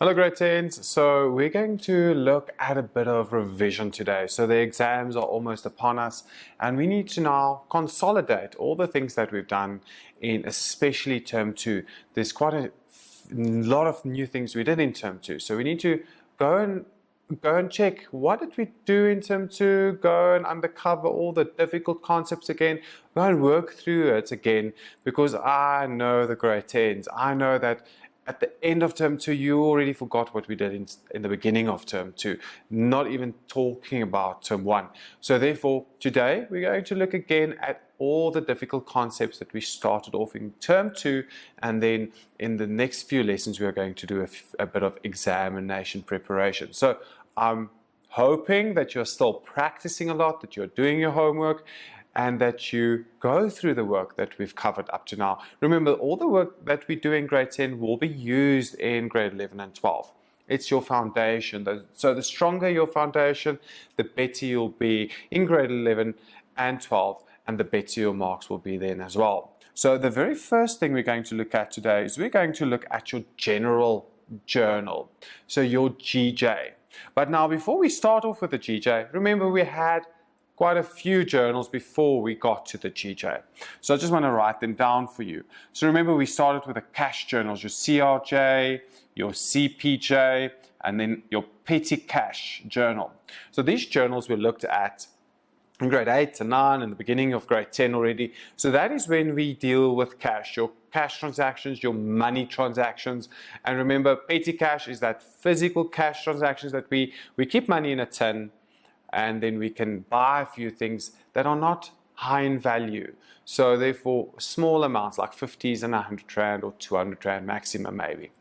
Hello grade 10s, so we're going to look at a bit of revision today. So the exams are almost upon us and we need to now consolidate all the things that we've done in especially term 2. There's quite a lot of new things we did in term 2. So we need to go and check what did we do in term 2, go and undercover all the difficult concepts again, go and work through it again, because I know the grade 10s, I know that at the end of term 2, you already forgot what we did in the beginning of term 2, not even talking about term 1. So therefore, today we're going to look again at all the difficult concepts that we started off in term 2, and then in the next few lessons we are going to do a bit of examination preparation. So I'm hoping that you're still practicing a lot, that you're doing your homework, and that you go through the work that we've covered up to now. Remember, all the work that we do in grade 10 will be used in grade 11 and 12. It's your foundation. So the stronger your foundation, the better you'll be in grade 11 and 12, and the better your marks will be then as well. So the very first thing we're going to look at today is we're going to look at your general journal, so your GJ. But now, before we start off with the GJ, remember we had quite a few journals before we got to the GJ. So I just want to write them down for you. So remember, we started with the cash journals, your CRJ, your CPJ, and then your petty cash journal. So these journals we looked at in grade 8 and 9 and the beginning of grade 10 already. So that is when we deal with cash, your cash transactions, your money transactions. And remember, petty cash is that physical cash transactions that we keep money in a tin, and then we can buy a few things that are not high in value. So therefore, small amounts like 50s and 100 Rand or 200 Rand maximum maybe.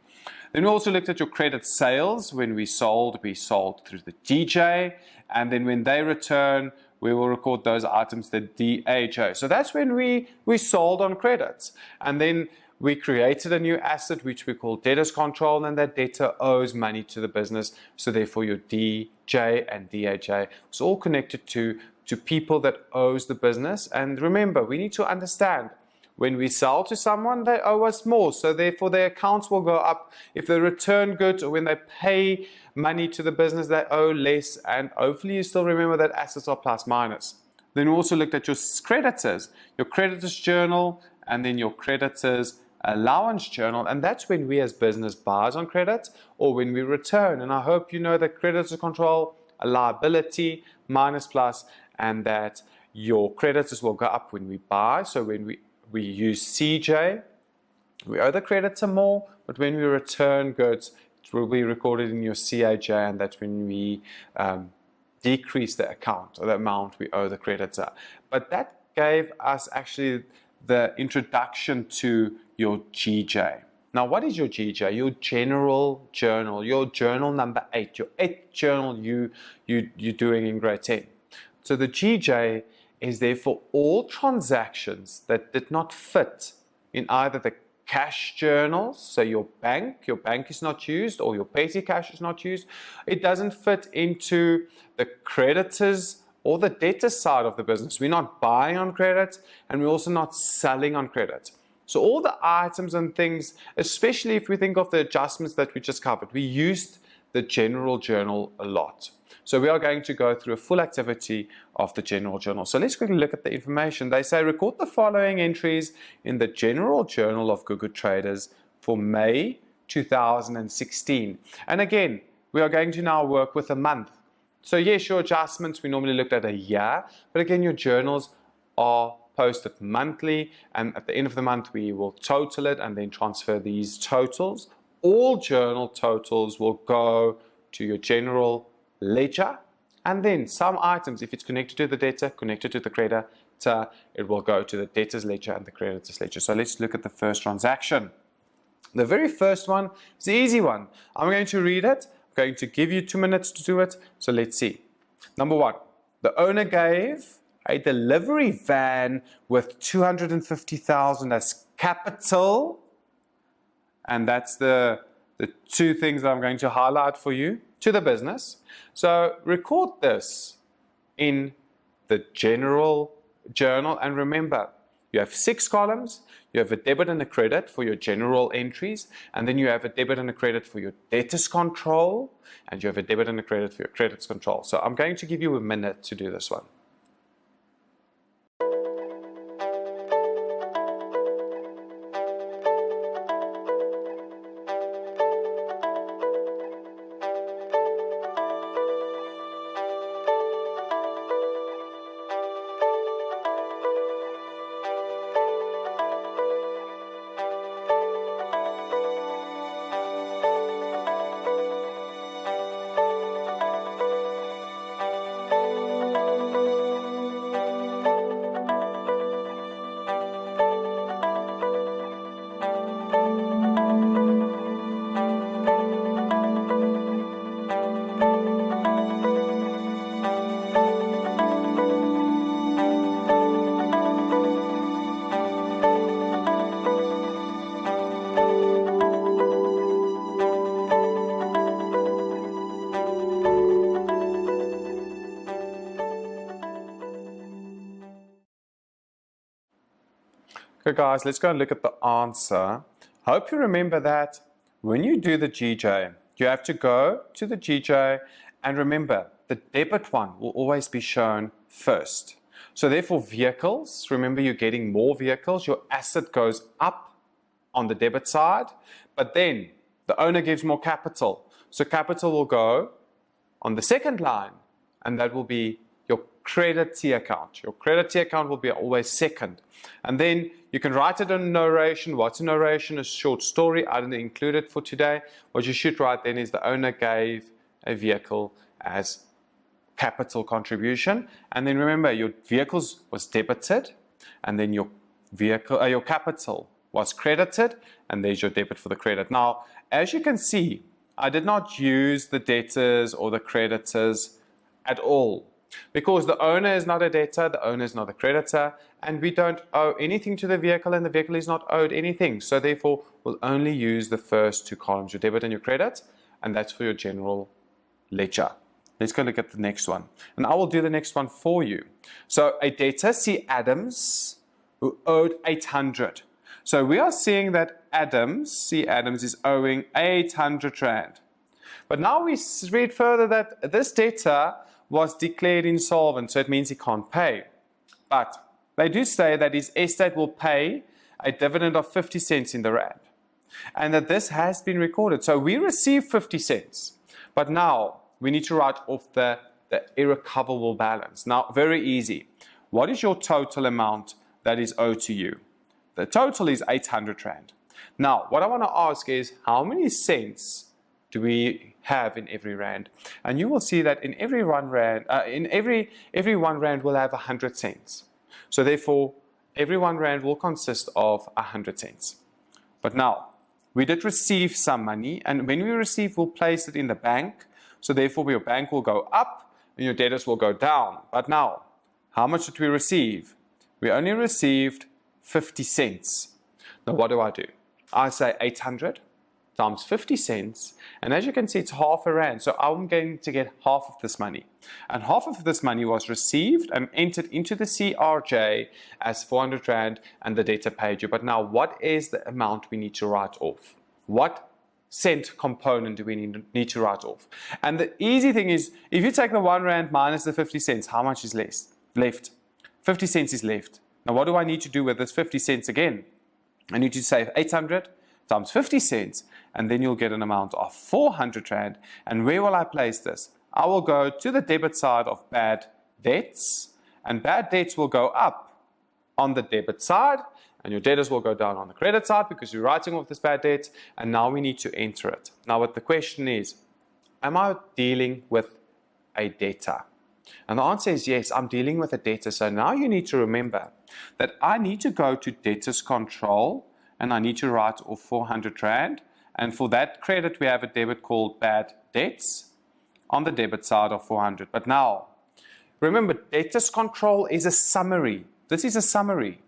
Then we also looked at your credit sales. When we sold through the DJ, and then when they return, we will record those items, the DHO. So that's when we sold on credits. And then we created a new asset, which we call debtors control, and that debtor owes money to the business. So therefore, your DJ and DHA is all connected to people that owes the business. And remember, we need to understand, when we sell to someone, they owe us more. So therefore, their accounts will go up. If they return goods or when they pay money to the business, they owe less. And hopefully, you still remember that assets are plus minus. Then we also looked at your creditors journal, and then your creditors allowance journal, and that's when we as business buys on credit or when we return. And I hope you know that creditors control a liability minus plus, and that your creditors will go up when we buy. So when we use CJ, we owe the creditor more, but when we return goods, it will be recorded in your CAJ, and that's when we decrease the account or the amount we owe the creditor. But that gave us actually the introduction to your GJ. Now, what is your GJ? Your general journal, your journal number 8, your 8th journal you're doing in grade 10. So the GJ is there for all transactions that did not fit in either the cash journals, so your bank is not used, or your petty cash is not used. It doesn't fit into the creditors or the debtor side of the business. We're not buying on credit, and we're also not selling on credit. So all the items and things, especially if we think of the adjustments that we just covered, we used the general journal a lot. So we are going to go through a full activity of the general journal. So let's quickly look at the information. They say record the following entries in the general journal of Gr10 traders for May 2016. And again, we are going to now work with a month. So yes, your adjustments, we normally looked at a year, but again, your journals are posted monthly, and at the end of the month, we will total it and then transfer these totals. All journal totals will go to your general ledger, and then some items, if it's connected to the debtor, connected to the creditor, it will go to the debtor's ledger and the creditor's ledger. So let's look at the first transaction. The very first one is the easy one. I'm going to read it. I'm going to give you 2 minutes to do it. So let's see. Number 1, the owner gave a delivery van with 250,000 as capital, and that's the 2 things that I'm going to highlight for you, to the business. So record this in the general journal, and remember, You have 6 columns. You have a debit and a credit for your general entries, and then you have a debit and a credit for your debtors control, and you have a debit and a credit for your credits control. So I'm going to give you a minute to do this one. Okay guys, let's go and look at the answer. Hope you remember that when you do the GJ, you have to go to the GJ and remember the debit one will always be shown first. So therefore vehicles, remember you're getting more vehicles, your asset goes up on the debit side, but then the owner gives more capital. So capital will go on the second line, and that will be your credit T account. Your credit T account will be always second. And then you can write it in a narration. What's a narration? A short story. I didn't include it for today. What you should write then is the owner gave a vehicle as capital contribution. And then remember your vehicles was debited, and then your capital was credited, and there's your debit for the credit. Now, as you can see, I did not use the debtors or the creditors at all, because the owner is not a debtor, the owner is not a creditor, and we don't owe anything to the vehicle, and the vehicle is not owed anything. So therefore, we'll only use the first 2 columns, your debit and your credit, and that's for your general ledger. Let's go look at the next one. And I will do the next one for you. So a debtor, C. Adams, who owed 800. So we are seeing that Adams, C. Adams, is owing 800 Rand. But now we read further that this debtor was declared insolvent, so it means he can't pay. But they do say that his estate will pay a dividend of 50 cents in the Rand, and that this has been recorded. So we receive 50 cents, but now we need to write off the irrecoverable balance. Now, very easy. What is your total amount that is owed to you? The total is 800 Rand. Now, what I want to ask is, how many cents do we have in every Rand? And you will see that in every 1 Rand, every 1 Rand will have 100 cents. So therefore, every 1 Rand will consist of 100 cents. But now, we did receive some money, and when we receive, we'll place it in the bank. So therefore, your bank will go up, and your debtors will go down. But now, how much did we receive? We only received 50 cents. Now, what do? I say 800 times 50 cents, and as you can see, it's half a Rand. So I'm going to get half of this money. And half of this money was received and entered into the CRJ as 400 Rand, and the debtor paid you. But now, what is the amount we need to write off? What cent component do we need to write off? And the easy thing is, if you take the 1 Rand minus the 50 cents, how much is left? 50 cents is left. Now, what do I need to do with this 50 cents again? I need to say 800 times 50 cents, and then you'll get an amount of 400 Rand. And where will I place this? I will go to the debit side of bad debts, and bad debts will go up on the debit side, and your debtors will go down on the credit side because you're writing off this bad debt, and now we need to enter it. Now, what the question is, am I dealing with a debtor? And the answer is yes, I'm dealing with a debtor. So now you need to remember that I need to go to debtors control, and I need to write off 400 Rand. And for that credit, we have a debit called bad debts on the debit side of 400. But now, remember, debtors control is a summary. This is a summary.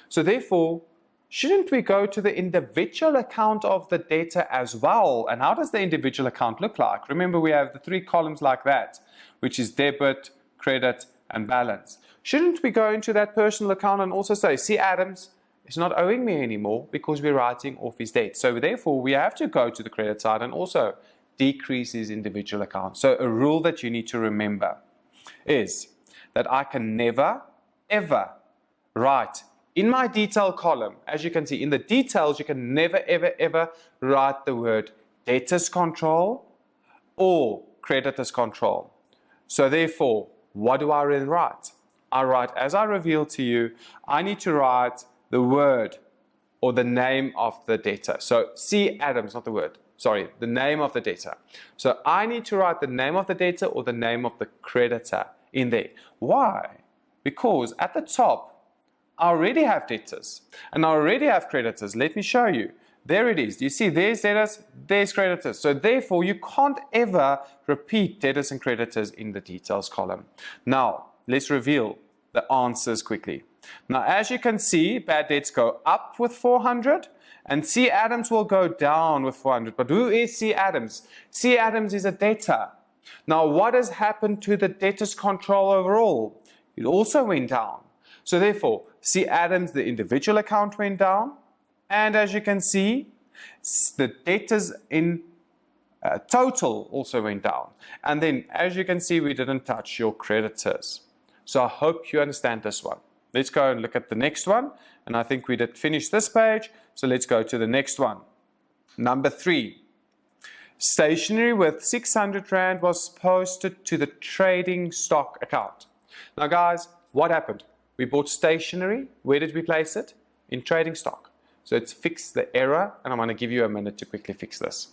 So therefore, shouldn't we go to the individual account of the debtor as well? And how does the individual account look like? Remember, we have the 3 columns like that, which is debit, credit, and balance. Shouldn't we go into that personal account and also say, see, Adams is not owing me anymore because we're writing off his debt. So therefore, we have to go to the credit side and also decrease his individual account. So a rule that you need to remember is that I can never, ever write in my detail column, as you can see, in the details, you can never, ever, ever write the word debtors control or creditors control. So therefore, what do I then write? I write, as I revealed to you, I need to write the word or the name of the debtor. So C. Adams, not the word, sorry, the name of the debtor. So I need to write the name of the debtor or the name of the creditor in there. Why? Because at the top, I already have debtors and I already have creditors. Let me show you. There it is. You see, there's debtors, there's creditors. So therefore, you can't ever repeat debtors and creditors in the details column. Now, let's reveal the answers quickly. Now, as you can see, bad debts go up with 400 and C. Adams will go down with 400. But who is C. Adams? C. Adams is a debtor. Now, what has happened to the debtors control overall? It also went down. So therefore, C. Adams, the individual account went down. And as you can see, the debtors in total also went down. And then, as you can see, we didn't touch your creditors. So I hope you understand this one. Let's go and look at the next one. And I think we did finish this page. So let's go to the next one. Number 3. Stationery with 600 Rand was posted to the trading stock account. Now guys, what happened? We bought stationery. Where did we place it? In trading stock. So let's fix the error, and I'm going to give you a minute to quickly fix this.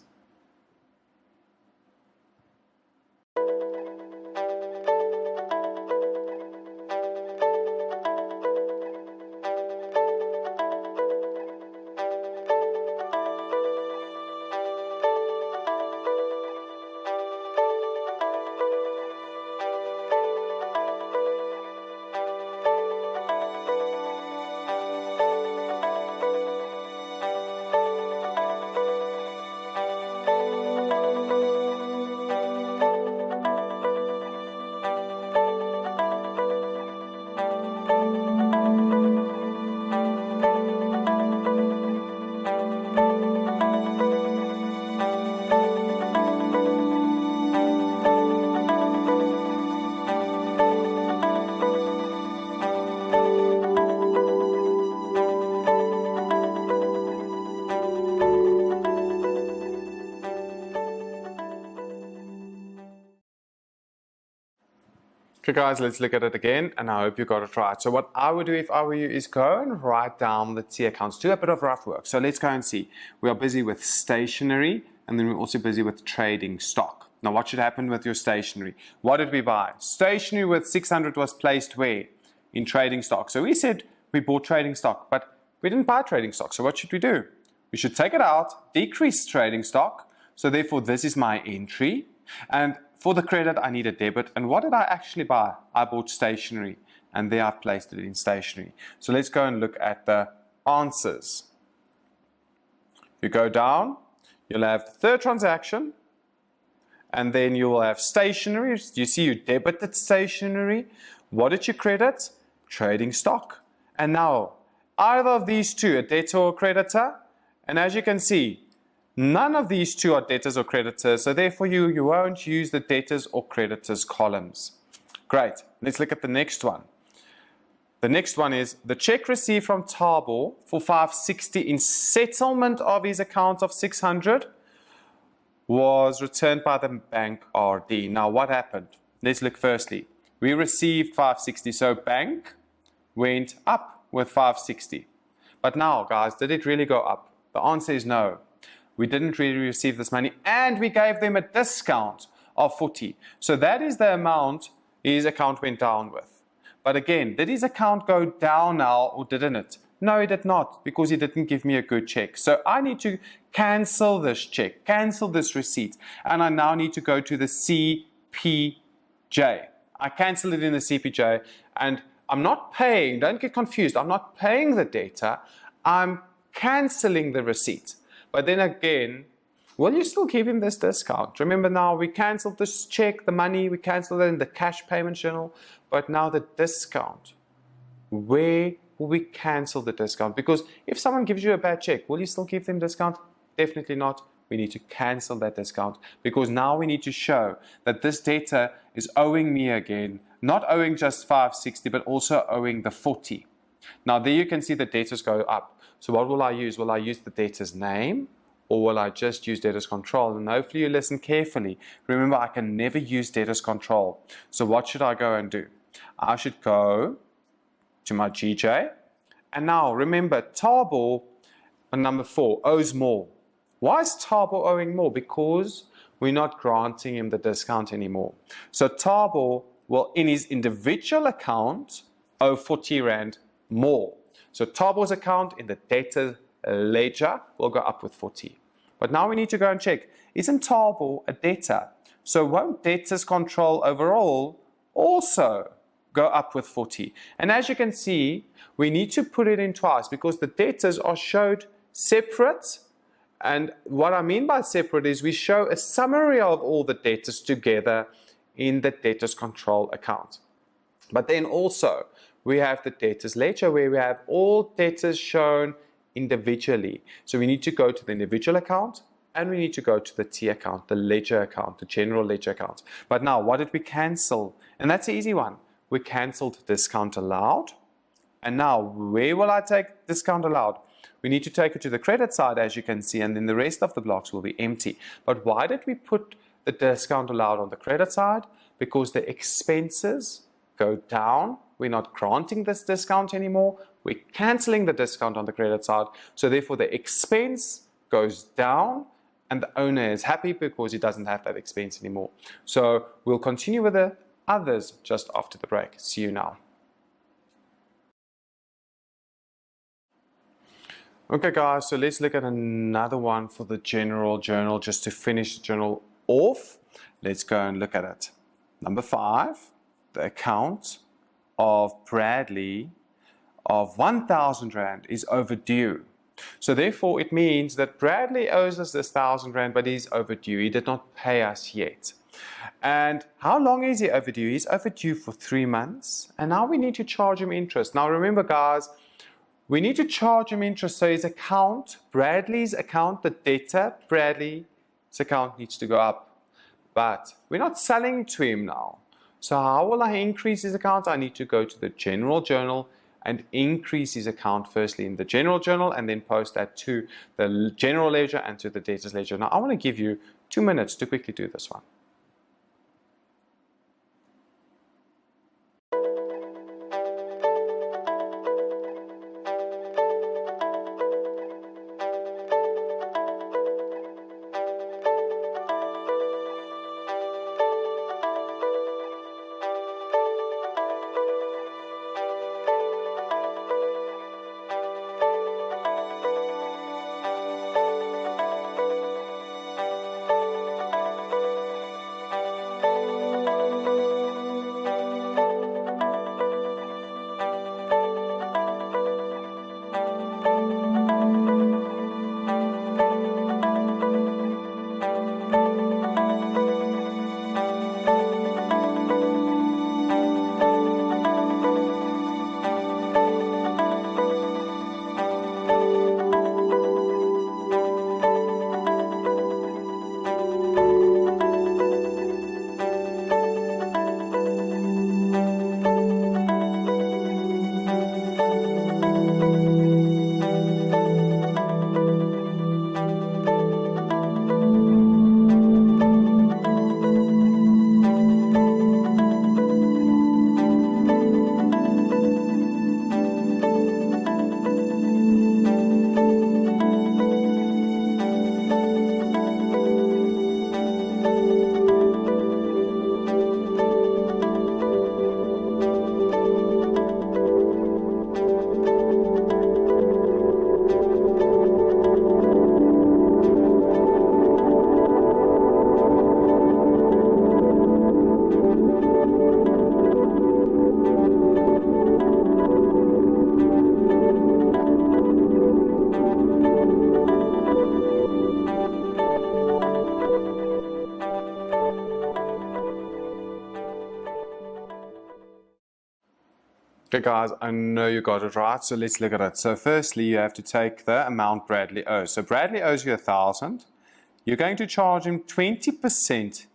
Okay guys, let's look at it again, and I hope you got it right. So what I would do if I were you is go and write down the T accounts, do a bit of rough work. So let's go and see. We are busy with stationery, and then we're also busy with trading stock. Now what should happen with your stationery? What did we buy? Stationery with 600 was placed where? In trading stock. So we said we bought trading stock, but we didn't buy trading stock. So what should we do? We should take it out, decrease trading stock. So therefore this is my entry, and for the credit, I need a debit. And what did I actually buy? I bought stationery, and there I've placed it in stationery. So let's go and look at the answers. You go down, you'll have the third transaction, and then you will have stationery. You see you debited stationery. What did you credit? Trading stock. And now, either of these two, a debtor or creditor, and as you can see, none of these two are debtors or creditors, so therefore you won't use the debtors or creditors columns. Great. Let's look at the next one. The next one is the check received from Tabo for 560 in settlement of his account of 600 was returned by the bank RD. Now what happened? Let's look firstly. We received 560, so bank went up with 560. But now guys, did it really go up? The answer is no. We didn't really receive this money, and we gave them a discount of 40. So that is the amount his account went down with. But again, did his account go down now or didn't it? No, it did not, because he didn't give me a good check. So I need to cancel this check, cancel this receipt, and I now need to go to the CPJ. I cancel it in the CPJ, and I'm not paying, don't get confused, I'm not paying the debtor, I'm canceling the receipt. But then again, will you still give him this discount? Remember now, we cancelled this check, the money, we cancelled it in the cash payment journal, but now the discount. Where will we cancel the discount? Because if someone gives you a bad check, will you still give them discount? Definitely not. We need to cancel that discount because now we need to show that this debtor is owing me again, not owing just 560, but also owing the 40. Now there you can see the debtors go up. So what will I use? Will I use the debtor's name or will I just use debtor's control? And hopefully you listen carefully. Remember, I can never use debtor's control. So what should I go and do? I should go to my GJ. And now remember, Tabo, number 4, owes more. Why is Tabo owing more? Because we're not granting him the discount anymore. So Tabo will, in his individual account, owe 40 Rand more. So Tabo's account in the debtor ledger will go up with 40. But now we need to go and check, isn't Tabo a debtor? So won't debtor's control overall also go up with 40? And as you can see, we need to put it in twice because the debtors are showed separate. And what I mean by separate is we show a summary of all the debtors together in the debtors control account. But then also we have the debtors ledger where we have all debtors shown individually. So we need to go to the individual account and we need to go to the T account, the ledger account, the general ledger account. But now what did we cancel? And that's the easy one. We cancelled discount allowed. And now where will I take discount allowed? We need to take it to the credit side, as you can see, and then the rest of the blocks will be empty. But why did we put the discount allowed on the credit side? Because the expenses go down. We're not granting this discount anymore. We're cancelling the discount on the credit side. So therefore the expense goes down and the owner is happy because he doesn't have that expense anymore. So we'll continue with the others just after the break. See you now. Okay guys, so let's look at another one for the general journal just to finish the journal off. Let's go and look at it. Number 5, the account of Bradley of 1,000 Rand is overdue. So therefore it means that Bradley owes us this 1,000 Rand, but he's overdue. He did not pay us yet. And how long is he overdue? He's overdue for 3 months. And now we need to charge him interest. Now remember guys, we need to charge him interest, so his account, Bradley's account, the debtor, Bradley's account needs to go up. But we're not selling to him now. So how will I increase his account? I need to go to the general journal and increase his account firstly in the general journal and then post that to the general ledger and to the debtor's ledger. Now I want to give you 2 minutes to quickly do this one. Okay guys, I know you got it right, so let's look at it. So firstly, you have to take the amount Bradley owes. So Bradley owes you 1,000. You're going to charge him 20%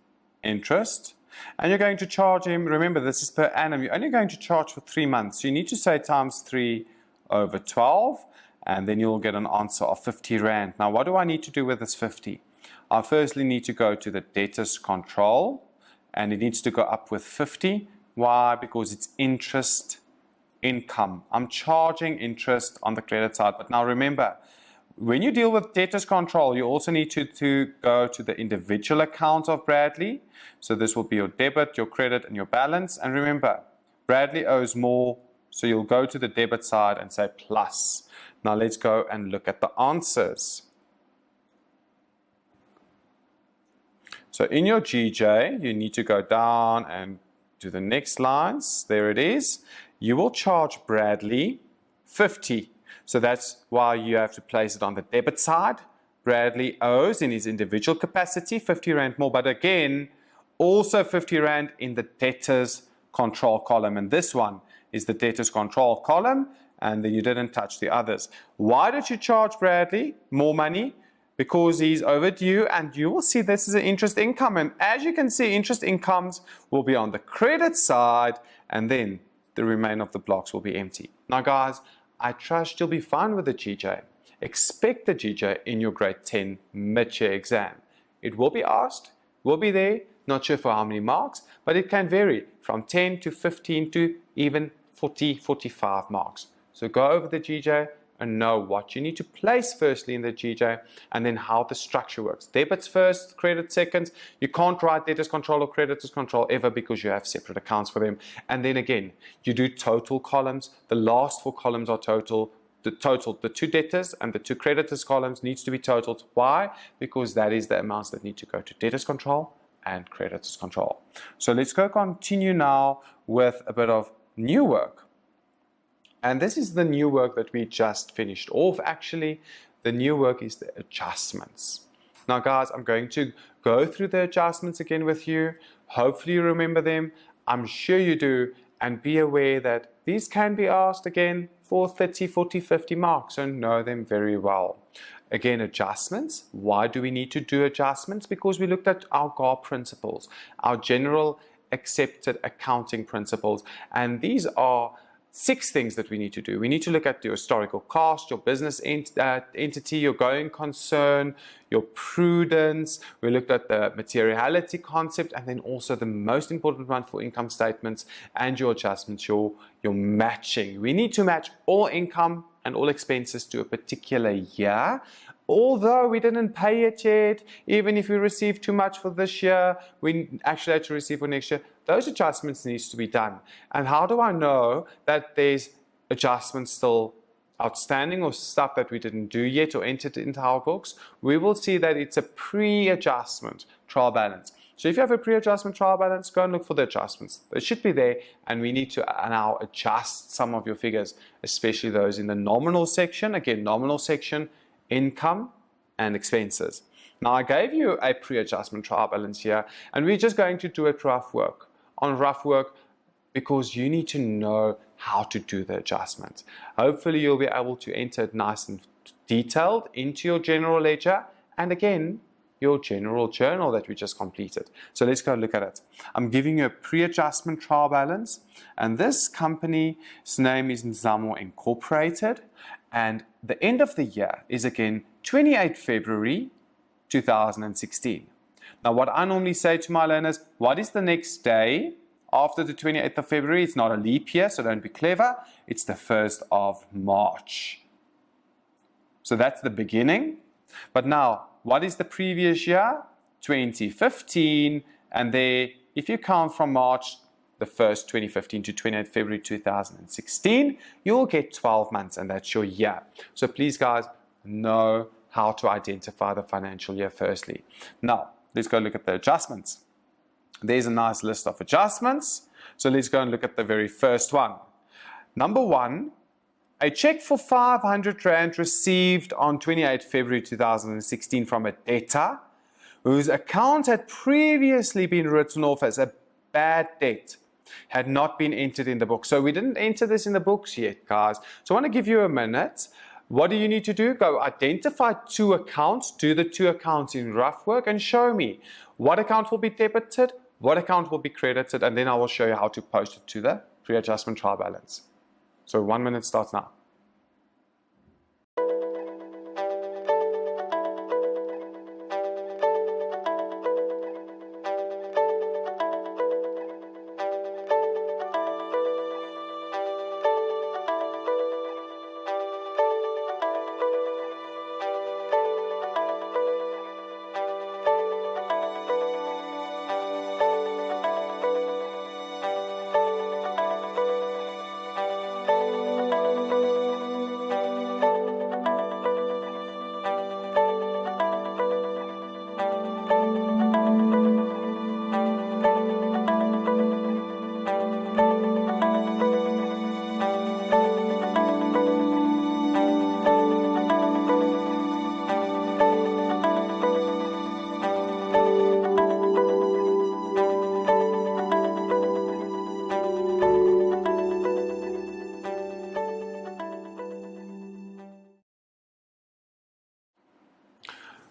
interest, and you're going to charge him, remember this is per annum, you're only going to charge for 3 months. So you need to say times 3 over 12, and then you'll get an answer of 50 Rand. Now what do I need to do with this 50? I firstly need to go to the debtors control, and it needs to go up with 50. Why? Because it's interest income. I'm charging interest on the credit side. But now remember, when you deal with debtors control, you also need to go to the individual account of Bradley. So this will be your debit, your credit, and your balance. And remember, Bradley owes more, so you'll go to the debit side and say plus. Now let's go and look at the answers. So in your GJ, you need to go down and to the next lines. There it is. You will charge Bradley 50. So that's why you have to place it on the debit side. Bradley owes in his individual capacity 50 Rand more, but again, also 50 Rand in the debtors control column. And this one is the debtors control column, and then you didn't touch the others. Why did you charge Bradley more money? Because he's overdue, and you will see this is an interest income. And as you can see, interest incomes will be on the credit side, and then the remainder of the blocks will be empty. Now guys, I trust you'll be fine with the GJ. Expect the GJ in your grade 10 mid-year exam. It will be asked, will be there, not sure for how many marks, but it can vary from 10 to 15 to even 40, 45 marks. So go over the GJ and know what you need to place firstly in the GJ, and then how the structure works. Debits first, credit second. You can't write debtors control or creditors control ever because you have separate accounts for them. And then again, you do total columns. The last 4 columns are total. The 2 debtors and the 2 creditors columns needs to be totaled. Why? Because that is the amounts that need to go to debtors control and creditors control. So let's go continue now with a bit of new work. And this is the new work that we just finished off. Actually, the new work is the adjustments. Now guys, I'm going to go through the adjustments again with you. Hopefully you remember them. I'm sure you do. And be aware that these can be asked again for 30, 40, 50 marks. So know them very well. Again, adjustments. Why do we need to do adjustments? Because we looked at our Gr10 principles, our general accepted accounting principles. And these are 6 things that we need to do. We need to look at your historical cost, your business entity, your going concern, your prudence. We looked at the materiality concept, and then also the most important one for income statements and your adjustments, your matching. We need to match all income and all expenses to a particular year. Although we didn't pay it yet, even if we received too much for this year, we actually had to receive for next year. Those adjustments needs to be done. And how do I know that there's adjustments still outstanding or stuff that we didn't do yet or entered into our books? We will see that it's a pre-adjustment trial balance. So if you have a pre-adjustment trial balance, go and look for the adjustments. They should be there, and we need to now adjust some of your figures, especially those in the nominal section. Again, nominal section, income and expenses. Now I gave you a pre-adjustment trial balance here, and we're just going to do it rough work. On rough work, because you need to know how to do the adjustments. Hopefully you'll be able to enter it nice and detailed into your general ledger, and again, your general journal that we just completed. So let's go look at it. I'm giving you a pre-adjustment trial balance, and this company's name is Nzamo Incorporated, and the end of the year is again 28 February 2016. Now what I normally say to my learners, what is the next day after the 28th of February? It's not a leap year, so don't be clever. It's the 1st of March. So that's the beginning. But now, what is the previous year? 2015. And there, if you count from March the 1st, 2015 to 28th February 2016, you'll get 12 months, and that's your year. So please, guys, know how to identify the financial year firstly. Now, let's go look at the adjustments. There's a nice list of adjustments. So let's go and look at the very first one. Number 1, a check for 500 Rand received on 28 February 2016 from a debtor whose account had previously been written off as a bad debt had not been entered in the book. So we didn't enter this in the books yet, guys. So I want to give you a minute. What do you need to do? Go identify two accounts, do the two accounts in rough work, and show me what account will be debited, what account will be credited, and then I will show you how to post it to the pre-adjustment trial balance. So 1 minute starts now.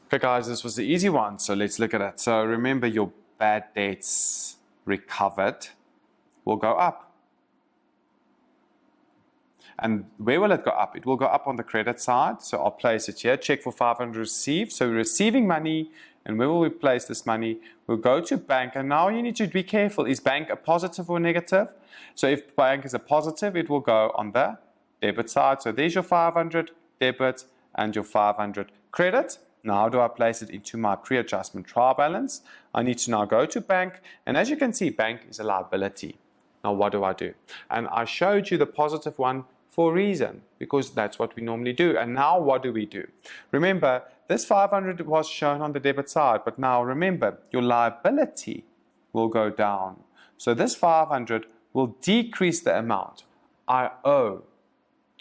Okay guys, this was the easy one, so let's look at it. So remember, your bad debts recovered will go up. And where will it go up? It will go up on the credit side, so I'll place it here. Check for 500 received. So we're receiving money, and where will we place this money? We'll go to bank, and now you need to be careful. Is bank a positive or negative? So if bank is a positive, it will go on the debit side. So there's your 500 debit and your 500 credit. Now, how do I place it into my pre-adjustment trial balance? I need to now go to bank, and as you can see, bank is a liability. Now, what do I do? And I showed you the positive one for a reason, because that's what we normally do. And now what do we do? Remember, this 500 was shown on the debit side, but now remember, your liability will go down. So this 500 will decrease the amount I owe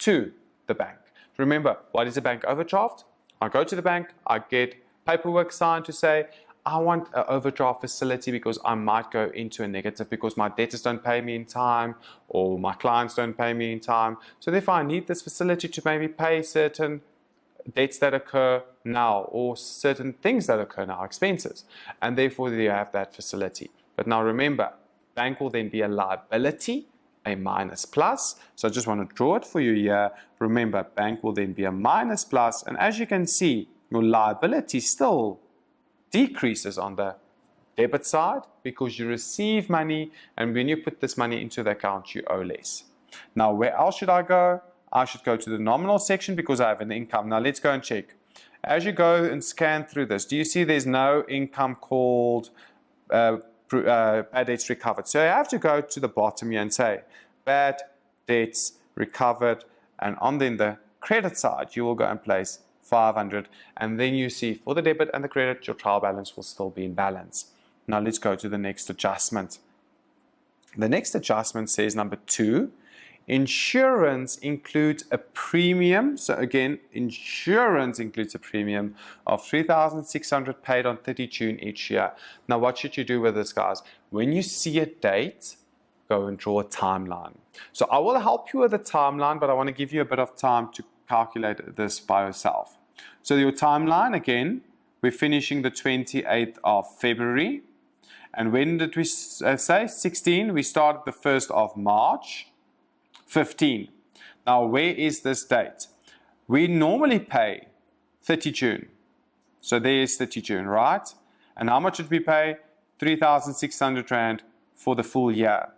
to the bank. Remember, what is a bank overdraft? I go to the bank, I get paperwork signed to say, I want an overdraft facility because I might go into a negative because my debtors don't pay me in time or my clients don't pay me in time. So therefore I need this facility to maybe pay certain debts that occur now or certain things that occur now, expenses. And therefore you have that facility. But now remember, bank will then be a liability, a minus plus. So I just want to draw it for you here. Remember, bank will then be a minus plus. And as you can see, your liability still decreases on the debit side because you receive money, and when you put this money into the account, you owe less. Now, where else should I go? I should go to the nominal section because I have an income. Now, let's go and check. As you go and scan through this, do you see there's no income called bad debts recovered? So you have to go to the bottom here and say bad debts recovered, and on then the credit side, you will go and place 500, and then you see for the debit and the credit, your trial balance will still be in balance. Now let's go to the next adjustment. The next adjustment says number 2, insurance includes a premium. So again, insurance includes a premium of 3,600 paid on 30 June each year. Now what should you do with this, guys? When you see a date, go and draw a timeline. So I will help you with the timeline, but I want to give you a bit of time to calculate this by yourself. So your timeline, again, we're finishing the 28th of February. And when did we say? 16. We started the 1st of March. 15. Now, where is this date? We normally pay 30 June. So there's 30 June, right? And how much did we pay? 3,600 Rand for the full year.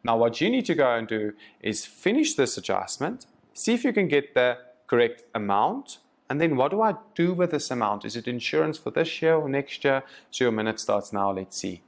Now, what you need to go and do is finish this adjustment, see if you can get the correct amount, and then what do I do with this amount? Is it insurance for this year or next year? So your minute starts now. Let's see.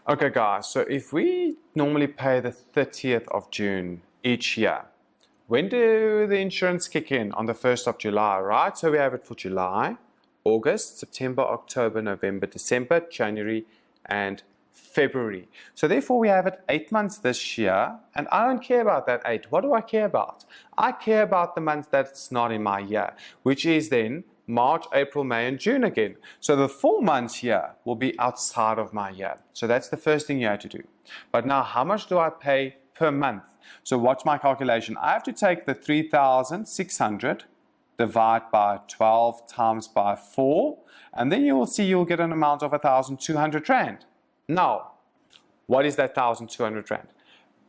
Okay guys, so if we normally pay the 30th of June each year, when do the insurance kick in? On the 1st of July, right? So we have it for July, August, September, October, November, December, January, and February. So therefore we have it 8 months this year, and I don't care about that 8. What do I care about? I care about the month that's not in my year, which is then March, April, May, and June again. So the 4 months here will be outside of my year. So that's the first thing you have to do. But now, how much do I pay per month? So watch my calculation. I have to take the 3,600, divide by 12 times by 4, and then you will see you'll get an amount of 1,200 Rand. Now, what is that 1,200 Rand?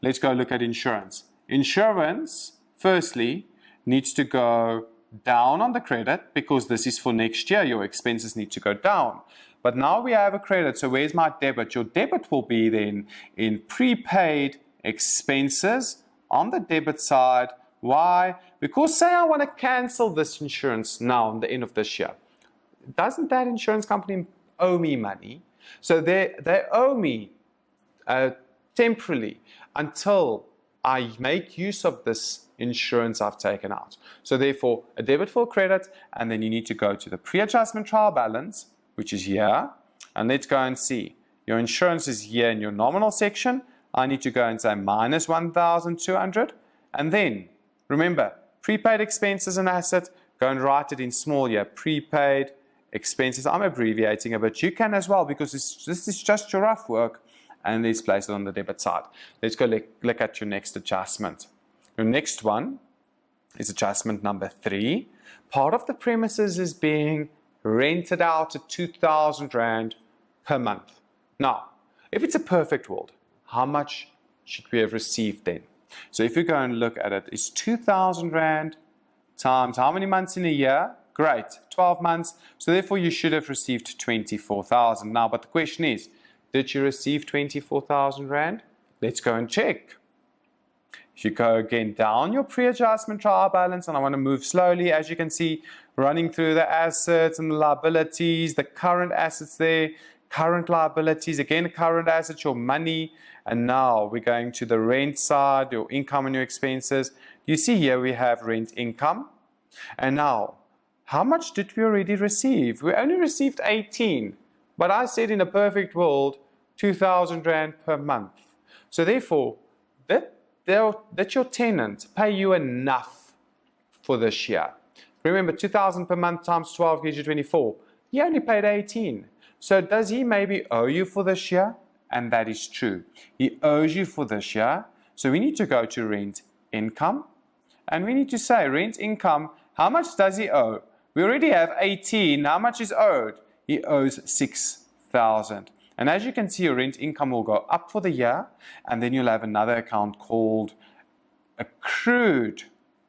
Let's go look at insurance. Insurance, firstly, needs to go down on the credit because this is for next year. Your expenses need to go down. But now we have a credit, so where's my debit? Your debit will be then in prepaid expenses on the debit side. Why? Because say I want to cancel this insurance now on the end of this year. Doesn't that insurance company owe me money? So they owe me temporarily until I make use of this insurance I've taken out. So therefore, a debit for credit, and then you need to go to the pre-adjustment trial balance, which is here, and let's go and see. Your insurance is here in your nominal section. I need to go and say minus 1,200, and then, remember, prepaid expenses and asset, go and write it in small here, prepaid expenses. I'm abbreviating a bit. You can as well, because this is just your rough work, and let's place it on the debit side. Let's go look at your next adjustment. Your next one is adjustment number 3. Part of the premises is being rented out at 2,000 Rand per month. Now, if it's a perfect world, how much should we have received then? So if you go and look at it, it's 2,000 Rand times how many months in a year? Great, 12 months. So therefore you should have received 24,000. Now, but the question is, did you receive 24,000 Rand? Let's go and check. If you go again down your pre-adjustment trial balance, and I want to move slowly, as you can see, running through the assets and the liabilities, the current assets there, current liabilities, again, current assets, your money, and now we're going to the rent side, your income and your expenses. You see here we have rent income, and now, how much did we already receive? We only received 18, but I said in a perfect world, 2,000 Rand per month. So therefore, that your tenant pay you enough for this year. Remember, 2,000 per month times 12 gives you 24. He only paid 18. So does he maybe owe you for this year? And that is true. He owes you for this year. So we need to go to rent income. And we need to say, rent income, how much does he owe? We already have 18. How much is owed? He owes 6,000. And as you can see, your rent income will go up for the year, and then you'll have another account called accrued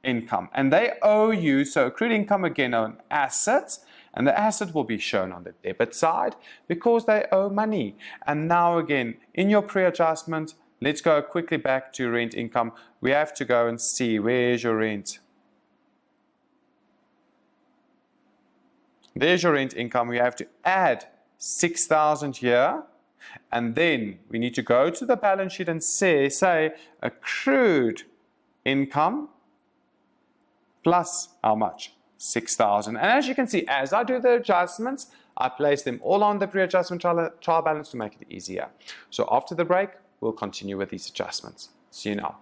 income. And they owe you, so accrued income again on assets, and the asset will be shown on the debit side because they owe money. And now again, in your pre-adjustment, let's go quickly back to rent income. We have to go and see, where's your rent? There's your rent income. We have to add 6,000 here, and then we need to go to the balance sheet and say accrued income plus how much? 6,000. And as you can see, as I do the adjustments, I place them all on the pre-adjustment trial balance to make it easier. So after the break, we'll continue with these adjustments. See you now.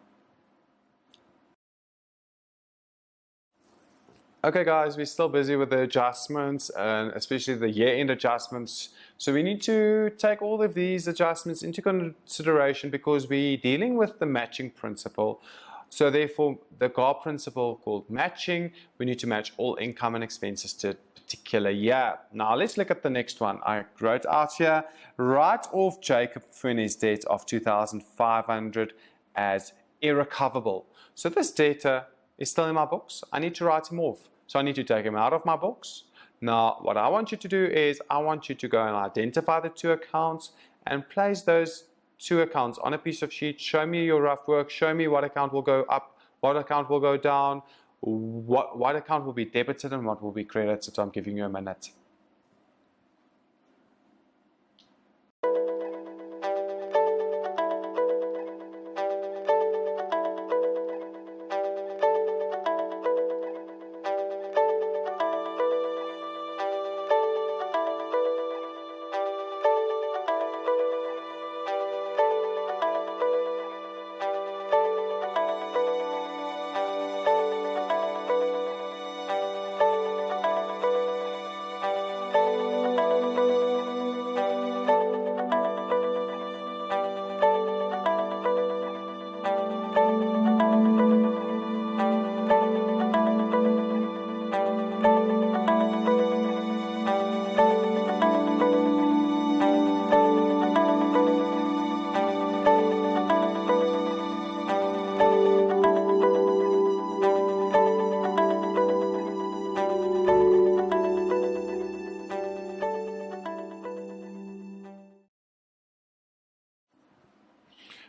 Okay guys, we're still busy with the adjustments, and especially the year-end adjustments. So we need to take all of these adjustments into consideration because we're dealing with the matching principle. So therefore, the Gr10 principle called matching, we need to match all income and expenses to a particular year. Now let's look at the next one. I wrote out here, write off Jacob Funi's debt of 2,500 as irrecoverable. So this data is still in my books. I need to write him off. So I need to take him out of my books. Now, what I want you to do is I want you to go and identify the two accounts and place those two accounts on a piece of sheet. Show me your rough work. Show me what account will go up, what account will go down, what account will be debited and what will be credited. So I'm giving you a minute.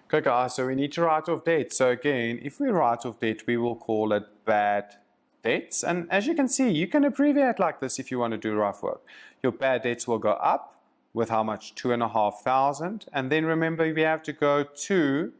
Okay guys, so we need to write off debt. So again, if we write off debt, we will call it bad debts. And as you can see, you can abbreviate like this if you want to do rough work. Your bad debts will go up with how much? 2,500. And then remember, we have to go to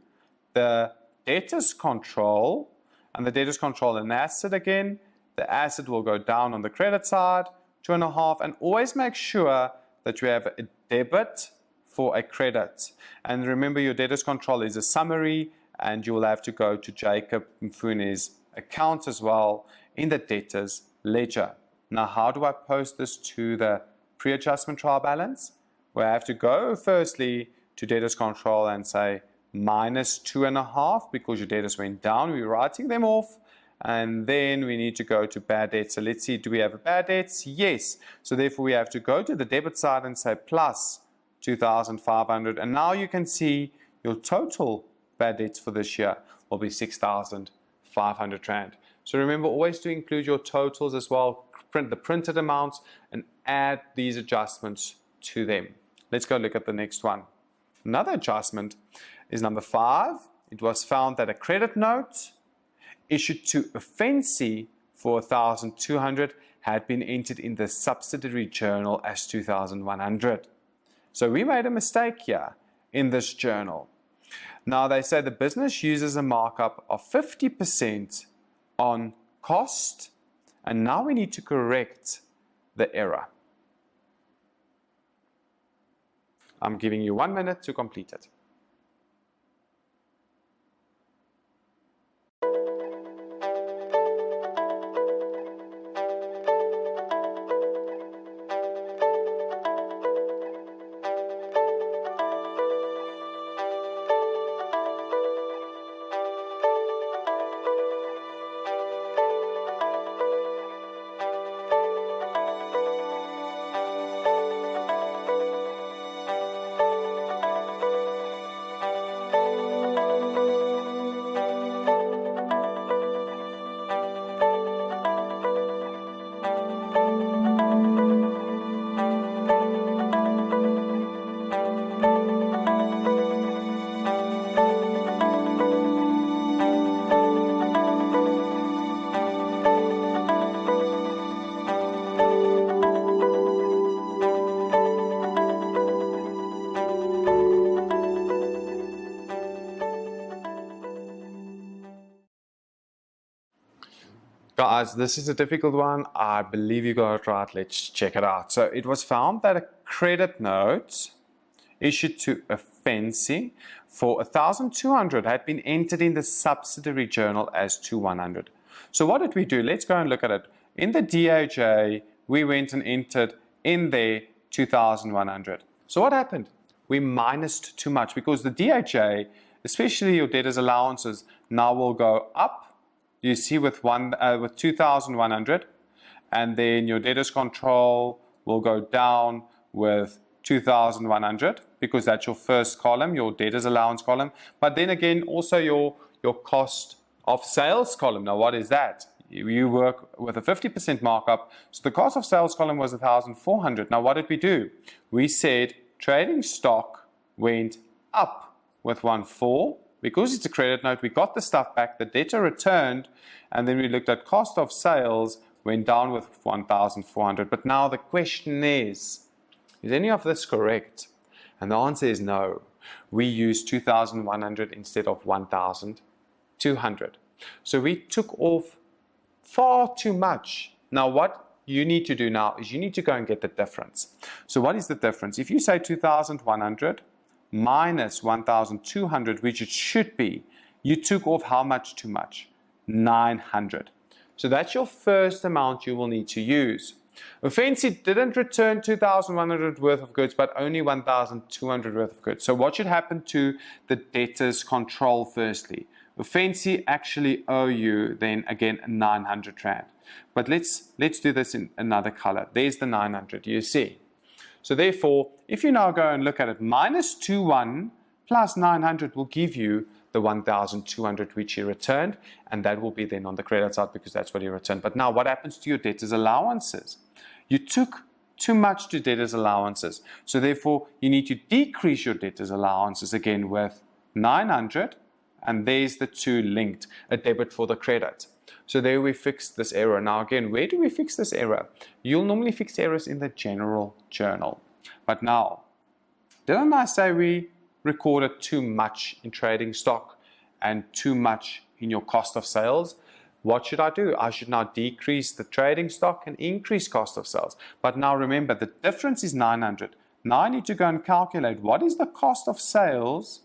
the debtors control, and the debtors control an asset again. The asset will go down on the credit side, 2.5, and always make sure that you have a debit for a credit. And remember, your debtors control is a summary, and you will have to go to Jacob Mfune's account as well in the debtors ledger. Now, how do I post this to the pre-adjustment trial balance? Well, I have to go firstly to debtors control and say minus 2.5 because your debtors went down. We're writing them off. And then we need to go to bad debts. So let's see, do we have a bad debts? Yes. So therefore we have to go to the debit side and say plus 2,500. And now you can see your total bad debts for this year will be 6,500 Rand. So remember always to include your totals as well, print the printed amounts and add these adjustments to them. Let's go look at the next one. Another adjustment is number 5. It was found that a credit note issued to a Fancy for 1,200 had been entered in the subsidiary journal as 2,100. So we made a mistake here in this journal. Now they say the business uses a markup of 50% on cost, and now we need to correct the error. I'm giving you 1 minute to complete it. Guys, this is a difficult one. I believe you got it right. Let's check it out. So it was found that a credit note issued to a Fancy for 1,200 had been entered in the subsidiary journal as 2,100. So what did we do? Let's go and look at it. In the DAJ, we went and entered in there 2,100. So what happened? We minused too much because the DAJ, especially your debtors allowances, now will go up. You see with 2,100, and then your debtors control will go down with 2,100 because that's your first column, your debtors allowance column. But then again, also your cost of sales column. Now, what is that? You work with a 50% markup. So the cost of sales column was 1,400. Now, what did we do? We said trading stock went up with 1,400. Because it's a credit note, we got the stuff back, the debtor returned, and then we looked at cost of sales, went down with 1,400. But now the question is any of this correct? And the answer is no. We used 2,100 instead of 1,200. So we took off far too much. Now what you need to do now is you need to go and get the difference. So what is the difference? If you say 2,100, minus 1,200, which it should be, you took off how much too much? 900. So that's your first amount you will need to use. Fancy didn't return 2,100 worth of goods, but only 1,200 worth of goods. So what should happen to the debtors control firstly? Fancy actually owe you then again 900 Rand. But let's do this in another color. There's the 900, you see. So therefore, if you now go and look at it, minus 21 plus 900 will give you the 1,200 which he returned, and that will be then on the credit side because that's what he returned. But now what happens to your debtors allowances? You took too much to debtors allowances. So therefore, you need to decrease your debtors allowances again with 900, and there's the two linked, a debit for the credit. So there we fixed this error. Now again, where do we fix this error? You'll normally fix errors in the general journal. But now, didn't I say we recorded too much in trading stock and too much in your cost of sales? What should I do? I should now decrease the trading stock and increase cost of sales. But now remember, the difference is 900. Now I need to go and calculate what is the cost of sales,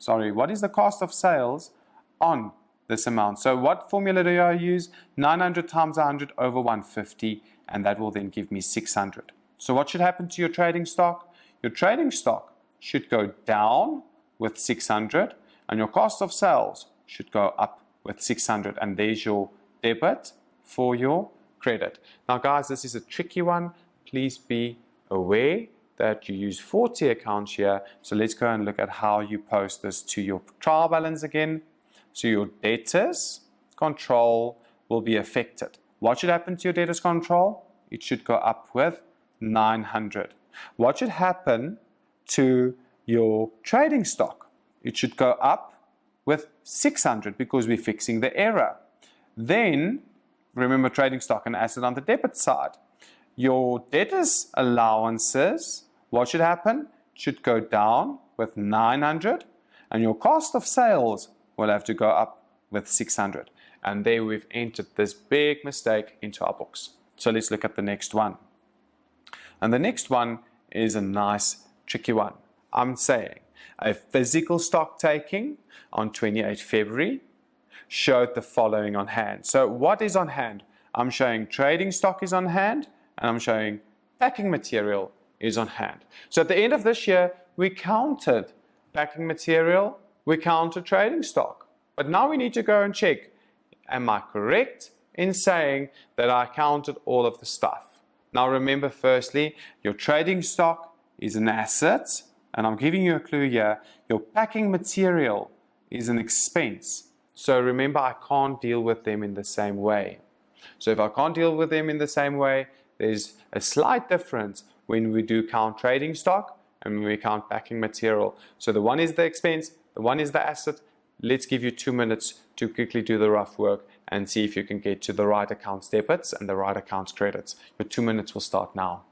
what is the cost of sales on this amount. So what formula do I use? 900 times 100 over 150, and that will then give me 600. So what should happen to your trading stock? Your trading stock should go down with 600, and your cost of sales should go up with 600, and there's your debit for your credit. Now guys, this is a tricky one. Please be aware that you use 40 accounts here. So let's go and look at how you post this to your trial balance again. So your debtors control will be affected. What should happen to your debtors control? It should go up with 900. What should happen to your trading stock? It should go up with 600 because we're fixing the error. Then, remember, trading stock and asset on the debit side. Your debtors allowances, what should happen? It should go down with 900, and your cost of sales will have to go up with 600. And there we've entered this big mistake into our books. So let's look at the next one. And the next one is a nice, tricky one. I'm saying a physical stock taking on 28 February showed the following on hand. So what is on hand? I'm showing trading stock is on hand, and I'm showing packing material is on hand. So at the end of this year, we counted packing material, we counted trading stock. But now we need to go and check, am I correct in saying that I counted all of the stuff? Now remember, firstly, your trading stock is an asset, and I'm giving you a clue here. Your packing material is an expense. So remember, I can't deal with them in the same way. So if I can't deal with them in the same way, there's a slight difference when we do count trading stock and when we count packing material. So the one is the expense, the one is the asset. Let's give you 2 minutes to quickly do the rough work and see if you can get to the right accounts debits and the right accounts credits. Your 2 minutes will start now.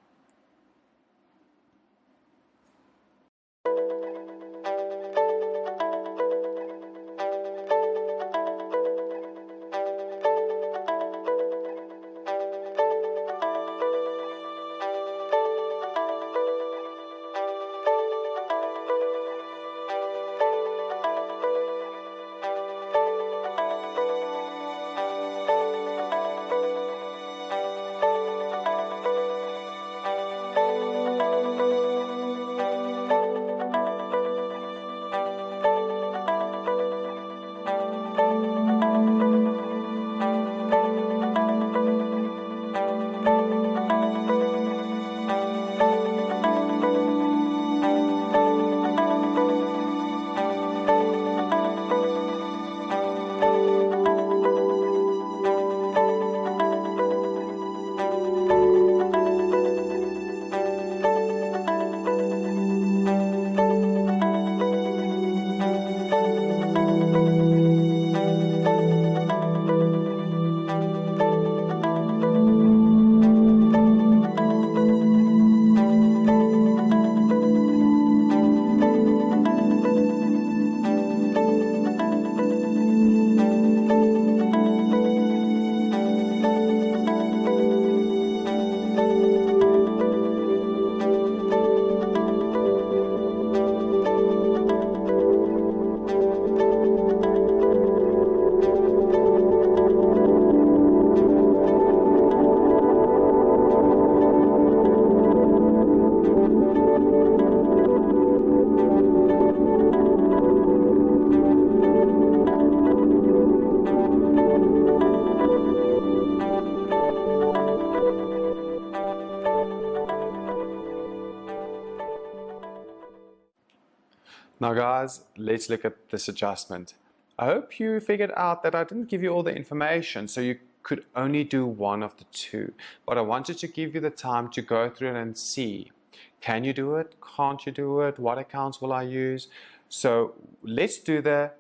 Now guys, let's look at this adjustment. I hope you figured out that I didn't give you all the information, so you could only do one of the two. But I wanted to give you the time to go through it and see, can you do it? Can't you do it? What accounts will I use? So let's do the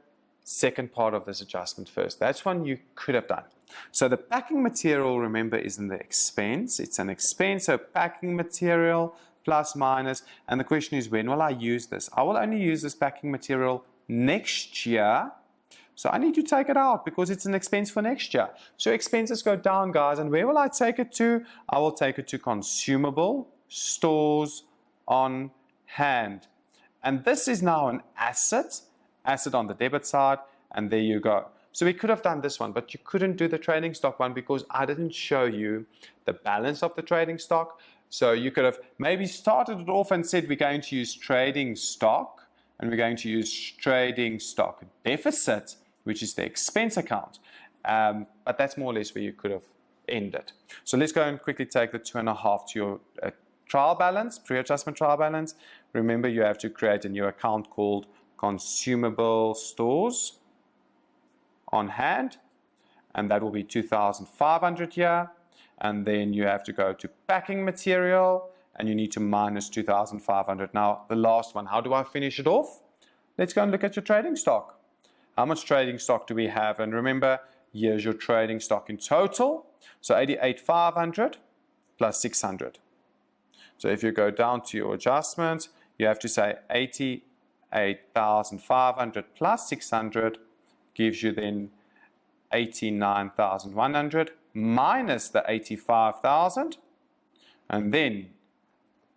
second part of this adjustment first. That's one you could have done. So the packing material, remember, is in the expense. It's an expense, so packing material plus minus. And the question is, when will I use this? I will only use this packing material next year. So I need to take it out because it's an expense for next year. So expenses go down, guys. And where will I take it to? I will take it to consumable stores on hand. And this is now an asset on the debit side, and there you go. So we could have done this one, but you couldn't do the trading stock one because I didn't show you the balance of the trading stock. So you could have maybe started it off and said we're going to use trading stock, and we're going to use trading stock deficit, which is the expense account. But that's more or less where you could have ended. So let's go and quickly take the 2.5 to your trial balance, pre-adjustment trial balance. Remember, you have to create a new account called consumable stores on hand, and that will be 2,500 here. And then you have to go to packing material, and you need to minus 2,500. Now, the last one, how do I finish it off? Let's go and look at your trading stock. How much trading stock do we have? And remember, here's your trading stock in total. So 88,500 plus 600. So if you go down to your adjustment, you have to say 88,500 plus 600 gives you then 89,100 minus the 85,000. And then,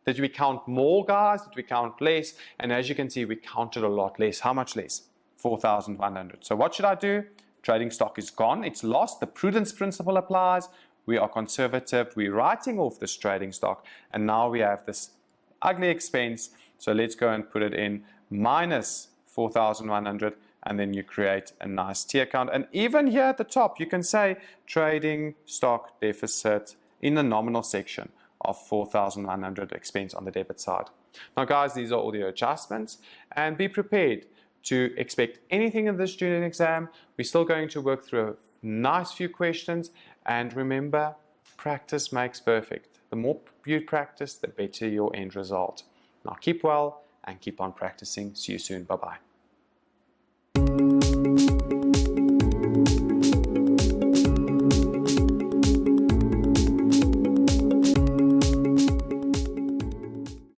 did we count more, guys? Did we count less? And as you can see, we counted a lot less. How much less? 4,100. So what should I do? Trading stock is gone. It's lost. The prudence principle applies. We are conservative. We're writing off this trading stock. And now we have this ugly expense. So let's go and put it in minus 4,100. And then you create a nice T account. And even here at the top, you can say trading stock deficit in the nominal section of 4,100 expense on the debit side. Now, guys, these are all the adjustments. And be prepared to expect anything in this student exam. We're still going to work through a nice few questions. And remember, practice makes perfect. The more you practice, the better your end result. Now, keep well and keep on practicing. See you soon. Bye-bye.